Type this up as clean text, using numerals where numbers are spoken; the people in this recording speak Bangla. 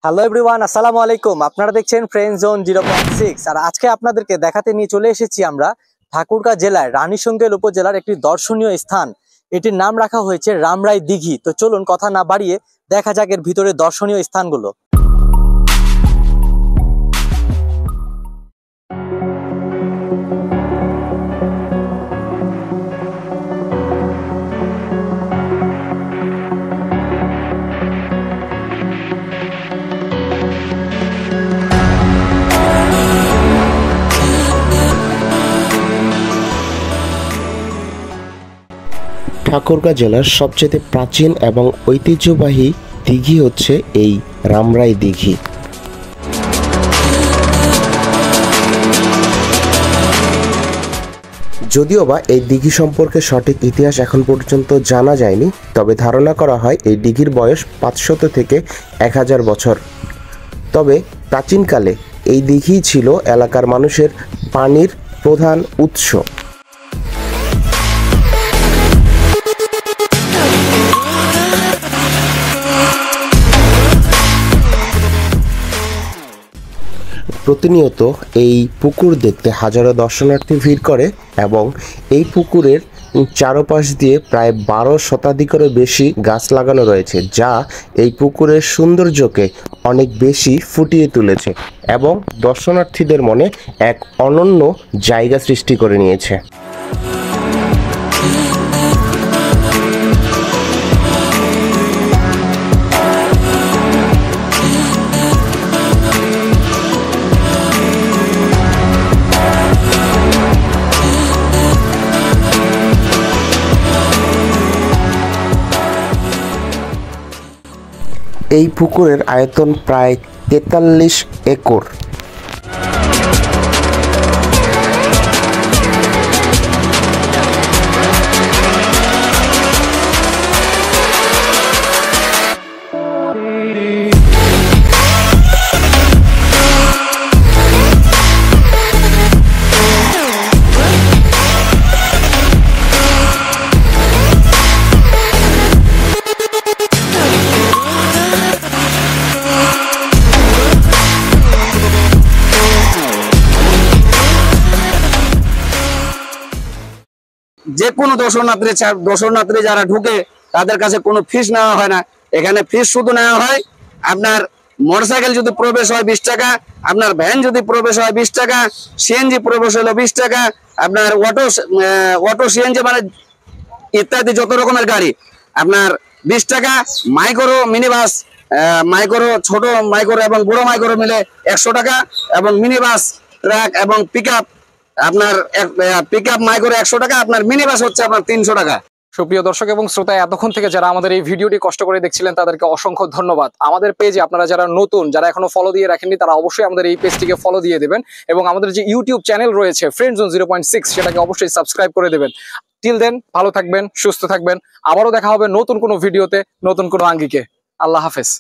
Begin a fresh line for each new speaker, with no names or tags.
হ্যালো এভরিওয়ান, আসসালামু আলাইকুম। আপনারা দেখছেন ফ্রেন্ড জোন 0.6। আর আজকে আপনাদেরকে দেখাতে নিয়ে চলে এসেছি আমরা ঠাকুরগাঁ জেলার রানীশঙ্কেল উপজেলার একটি দর্শনীয় স্থান। এটির নাম রাখা হয়েছে রামরাই দিঘি। তো চলুন কথা না বাড়িয়ে দেখা যাক এর ভিতরে দর্শনীয় স্থানগুলো।
ঠাকুরগাঁ জেলার সবচেয়ে প্রাচীন এবং ঐতিহ্যবাহী দিঘি হচ্ছে এই রামরাই দিঘি। যদিও বা এই দিঘি সম্পর্কে সঠিক ইতিহাস এখন পর্যন্ত জানা যায়নি, তবে ধারণা করা হয় এই দিঘির বয়স 500 থেকে 1000 বছর। তবে প্রাচীনকালে এই দিঘি ছিল এলাকার মানুষের পানির প্রধান উৎস। প্রতিনিয়ত এই পুকুর দেখতে হাজারো দর্শনার্থী ভিড় করে এবং এই পুকুরের চারপাশ দিয়ে প্রায় 12 শতাধিকেরও বেশি গাছ লাগানো রয়েছে, যা এই পুকুরের সৌন্দর্যকে অনেক বেশি ফুটিয়ে তুলেছে এবং দর্শনার্থীদের মনে এক অনন্য জায়গা সৃষ্টি করে নিয়েছে। এই পুকুরের আয়তন প্রায় 43 একর।
যে কোনো দর্শনার্থী যারা ঢুকে তাদের কাছে কোনো ফিস নেওয়া হয় না। এখানে ফিস শুধু নেওয়া হয় আপনার মোটরসাইকেল যদি প্রবেশ হয় 20 টাকা, আপনার ভ্যান যদি প্রবেশ হয় 20 টাকা, সিএনজি প্রবেশ হলো 20 টাকা, আপনার অটো সিএনজি মানে ইত্যাদি যত রকমের গাড়ি আপনার 20 টাকা, মাইক্রো মিনি বাস, মাইক্রো ছোট মাইক্রো এবং বড় মাইক্রো মিলে 100 টাকা, এবং মিনি বাস, ট্রাক এবং পিকআপ আপনার পিকআপ মাইক্রো 100 টাকা, আপনার মিনি বাস হচ্ছে আপনার 300 টাকা।
সুপ্রিয় দর্শক এবং শ্রোতা, এতক্ষণ থেকে যারা আমাদের এই ভিডিওটি কষ্ট করে দেখছিলেন তাদেরকে অসংখ্য ধন্যবাদ। আমাদের পেজে আপনারা যারা নতুন, যারা এখনো ফলো দিয়ে রাখেননি, তারা অবশ্যই আমাদের এই পেজটিকে ফলো দিয়ে দেবেন এবং আমাদের যে ইউটিউব চ্যানেল রয়েছে ফ্রেন্ড জোন 0.6 সেটাকে অবশ্যই সাবস্ক্রাইব করে দেবেন। টিল দেন ভালো থাকবেন, সুস্থ থাকবেন। আবারও দেখা হবে নতুন কোনো ভিডিওতে, নতুন কোনো আঙ্গিকে। আল্লাহ হাফেজ।